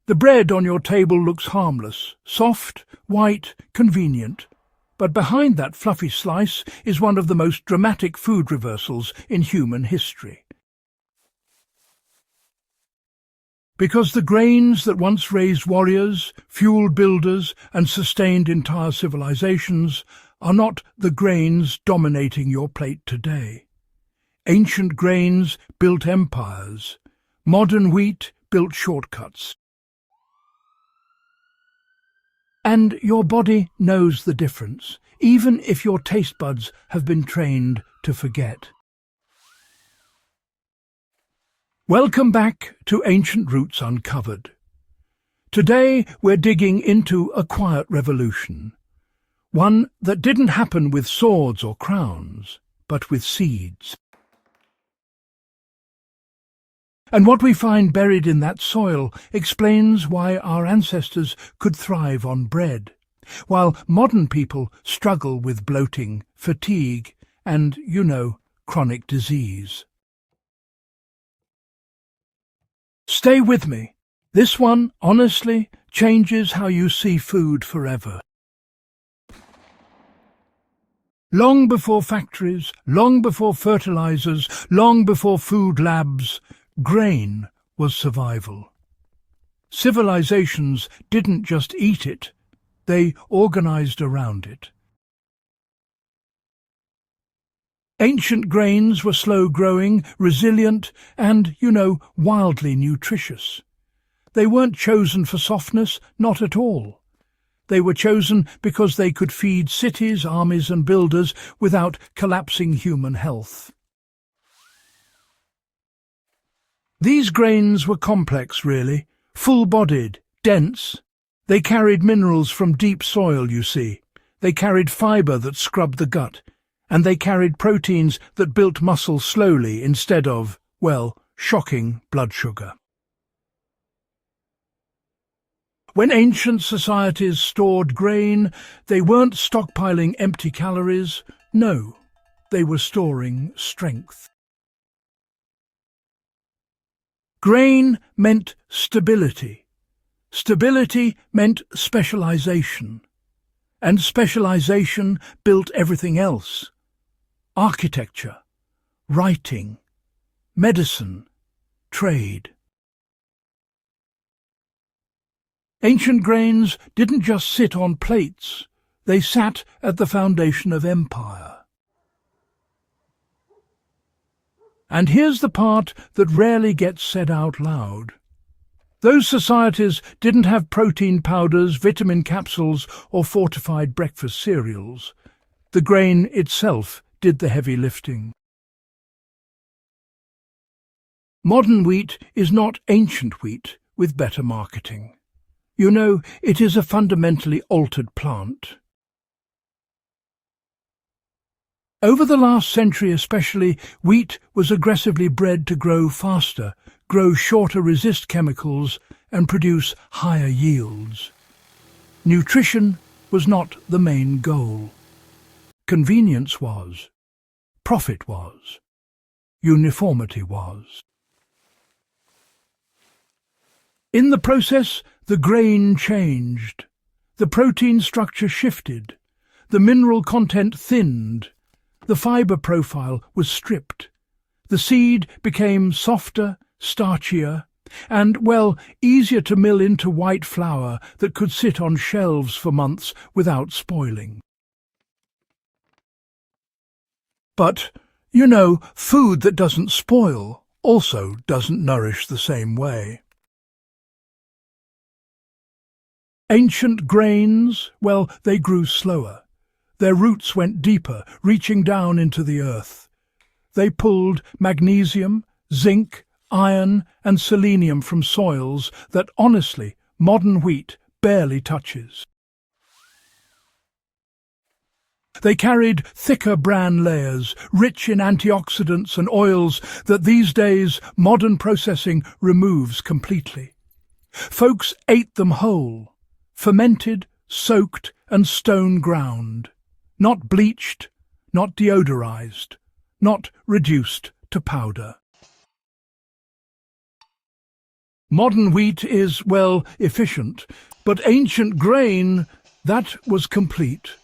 The bread on your table looks harmless, soft, white, convenient. But behind that fluffy slice is one of the most dramatic food reversals in human history. Because the grains that once raised warriors, fueled builders, and sustained entire civilizations are not the grains dominating your plate today. Ancient grains built empires. Modern wheat built shortcuts. And your body knows the difference, even if your taste buds have been trained to forget. Welcome back to Ancient Roots Uncovered. Today we're digging into a quiet revolution, one that didn't happen with swords or crowns, but with seeds. And what we find buried in that soil explains why our ancestors could thrive on bread, while modern people struggle with bloating, fatigue, and, chronic disease. Stay with me. This one, honestly, changes how you see food forever. Long before factories, long before fertilizers, long before food labs, grain was survival. Civilizations didn't just eat it, they organized around it. Ancient grains were slow-growing, resilient, and, wildly nutritious. They weren't chosen for softness, not at all. They were chosen because they could feed cities, armies, and builders without collapsing human health. These grains were complex, really, full-bodied, dense. They carried minerals from deep soil, you see. They carried fibre that scrubbed the gut, and they carried proteins that built muscle slowly instead of, shocking blood sugar. When ancient societies stored grain, they weren't stockpiling empty calories. No, they were storing strength. Grain meant stability. Stability meant specialization. And specialization built everything else. Architecture, writing, medicine, trade. Ancient grains didn't just sit on plates, they sat at the foundation of empire. And here's the part that rarely gets said out loud. Those societies didn't have protein powders, vitamin capsules, or fortified breakfast cereals. The grain itself did the heavy lifting. Modern wheat is not ancient wheat with better marketing. It is a fundamentally altered plant. Over the last century especially, wheat was aggressively bred to grow faster, grow shorter, resist chemicals, and produce higher yields. Nutrition was not the main goal. Convenience was. Profit was. Uniformity was. In the process, the grain changed. The protein structure shifted. The mineral content thinned. The fibre profile was stripped. The seed became softer, starchier, and, easier to mill into white flour that could sit on shelves for months without spoiling. But, food that doesn't spoil also doesn't nourish the same way. Ancient grains, they grew slower. Their roots went deeper, reaching down into the earth. They pulled magnesium, zinc, iron, and selenium from soils that, honestly, modern wheat barely touches. They carried thicker bran layers, rich in antioxidants and oils that these days modern processing removes completely. Folks ate them whole, fermented, soaked, and stone ground. Not bleached, not deodorized, not reduced to powder. Modern wheat is, well, efficient, but ancient grain, that was complete.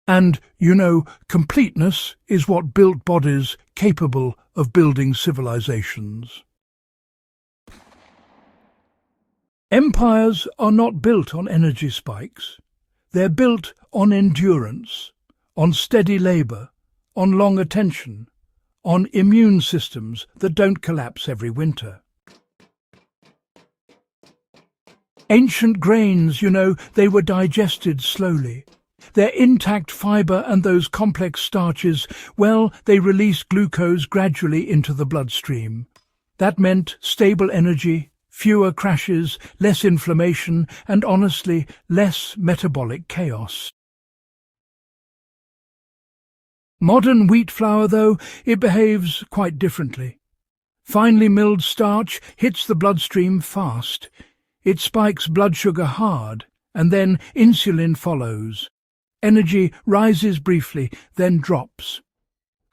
And, completeness is what built bodies capable of building civilizations. Empires are not built on energy spikes. They're built on endurance, on steady labour, on long attention, on immune systems that don't collapse every winter. Ancient grains, they were digested slowly. Their intact fibre and those complex starches, well, they released glucose gradually into the bloodstream. That meant stable energy, fewer crashes, less inflammation, and honestly, less metabolic chaos. Modern wheat flour, though, it behaves quite differently. Finely milled starch hits the bloodstream fast. It spikes blood sugar hard, and then insulin follows. Energy rises briefly, then drops.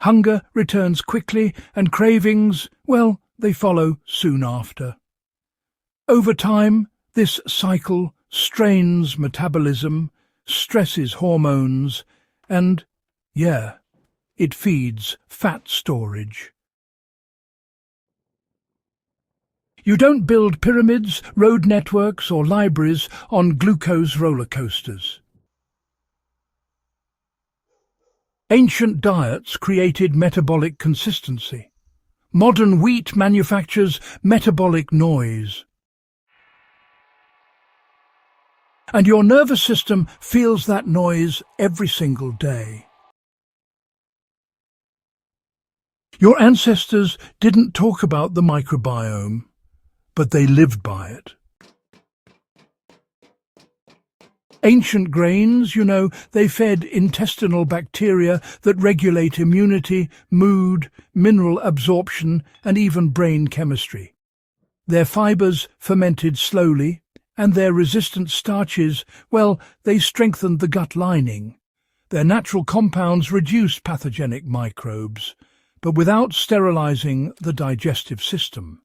Hunger returns quickly, and cravings, well, they follow soon after. Over time, this cycle strains metabolism, stresses hormones, and, it feeds fat storage. You don't build pyramids, road networks, or libraries on glucose roller coasters. Ancient diets created metabolic consistency. Modern wheat manufactures metabolic noise. And your nervous system feels that noise every single day. Your ancestors didn't talk about the microbiome, but they lived by it. Ancient grains, they fed intestinal bacteria that regulate immunity, mood, mineral absorption, and even brain chemistry. Their fibres fermented slowly, and their resistant starches, well, they strengthened the gut lining. Their natural compounds reduced pathogenic microbes, but without sterilizing the digestive system.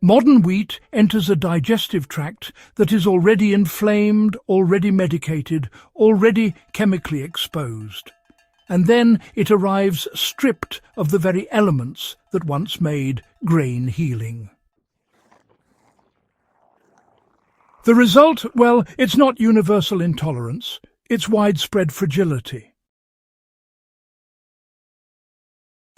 Modern wheat enters a digestive tract that is already inflamed, already medicated, already chemically exposed. And then it arrives stripped of the very elements that once made grain healing. The result, well, it's not universal intolerance, it's widespread fragility.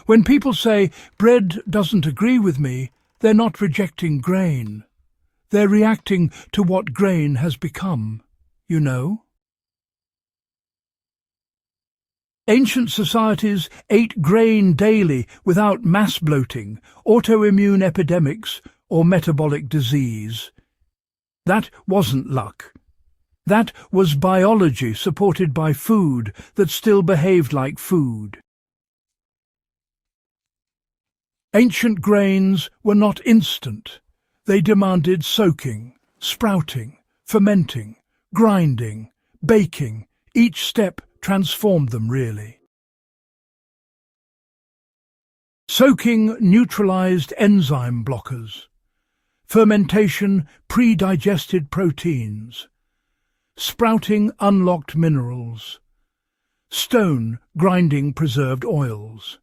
When people say, bread doesn't agree with me, they're not rejecting grain. They're reacting to what grain has become, Ancient societies ate grain daily without mass bloating, autoimmune epidemics, or metabolic disease. That wasn't luck. That was biology supported by food that still behaved like food. Ancient grains were not instant. They demanded soaking, sprouting, fermenting, grinding, baking. Each step transformed them really. Soaking neutralized enzyme blockers. Fermentation pre-digested proteins. Sprouting unlocked minerals. Stone grinding preserved oils.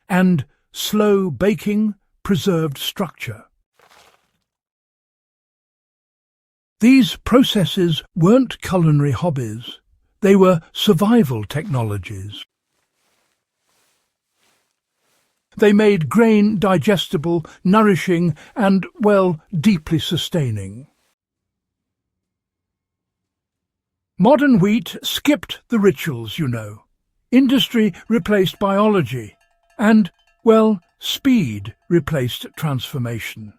And slow baking preserved structure. These processes weren't culinary hobbies. They were survival technologies. They made grain digestible, nourishing, and, well, deeply sustaining. Modern wheat skipped the rituals, Industry replaced biology, and, well, speed replaced transformation.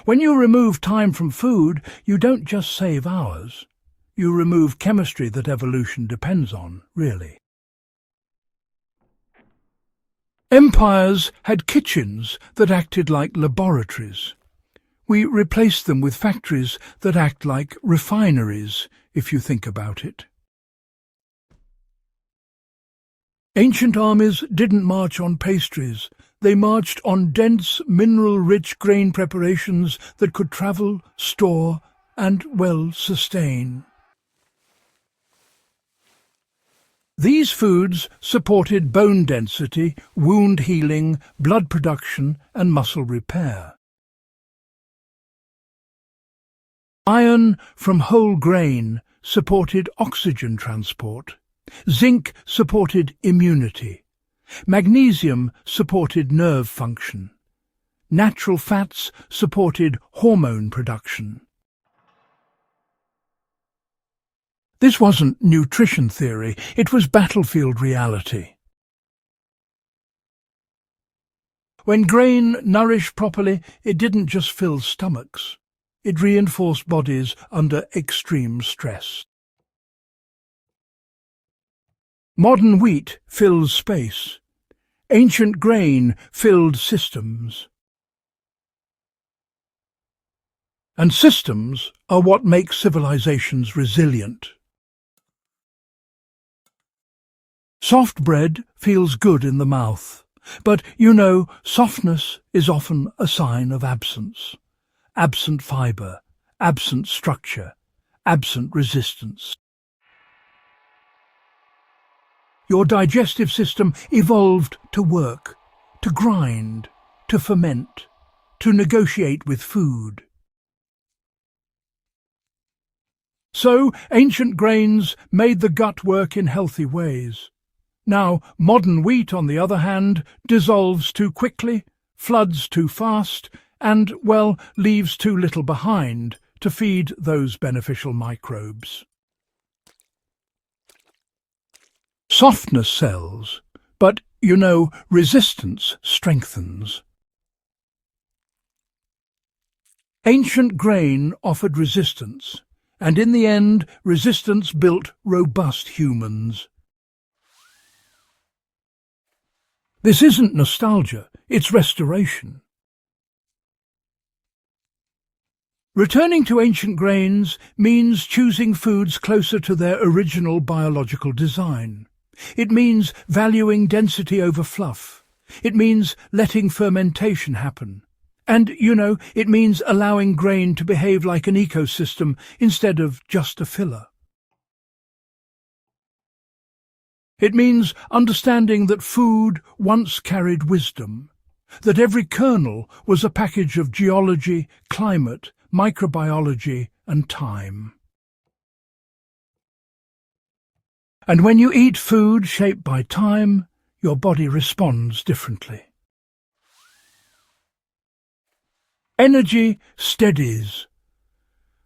When you remove time from food, you don't just save hours. You remove chemistry that evolution depends on, really. Empires had kitchens that acted like laboratories. We replaced them with factories that act like refineries, if you think about it. Ancient armies didn't march on pastries. They marched on dense, mineral-rich grain preparations that could travel, store, and, well, sustain. These foods supported bone density, wound healing, blood production, and muscle repair. Iron from whole grain supported oxygen transport. Zinc supported immunity. Magnesium supported nerve function. Natural fats supported hormone production. This wasn't nutrition theory, it was battlefield reality. When grain nourished properly, it didn't just fill stomachs. It reinforced bodies under extreme stress. Modern wheat fills space. Ancient grain filled systems. And systems are what make civilizations resilient. Soft bread feels good in the mouth, but you know, softness is often a sign of absence. Absent fibre, absent structure, absent resistance. Your digestive system evolved to work, to grind, to ferment, to negotiate with food. So, ancient grains made the gut work in healthy ways. Now, modern wheat, on the other hand, dissolves too quickly, floods too fast, and, well, leaves too little behind to feed those beneficial microbes. Softness sells, but, you know, resistance strengthens. Ancient grain offered resistance, and in the end, resistance built robust humans. This isn't nostalgia, it's restoration. Returning to ancient grains means choosing foods closer to their original biological design. It means valuing density over fluff. It means letting fermentation happen. And, you know, it means allowing grain to behave like an ecosystem instead of just a filler. It means understanding that food once carried wisdom, that every kernel was a package of geology, climate, microbiology, and time. And when you eat food shaped by time, your body responds differently. Energy steadies.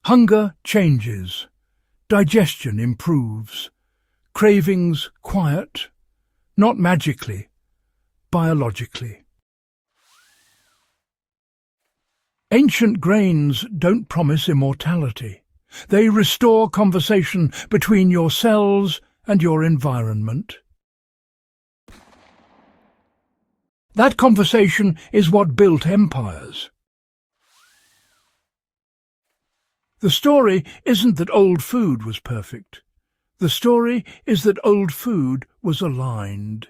Hunger changes. Digestion improves. Cravings quiet, not magically, biologically. Ancient grains don't promise immortality. They restore conversation between your cells and your environment. That conversation is what built empires. The story isn't that old food was perfect. The story is that old food was aligned.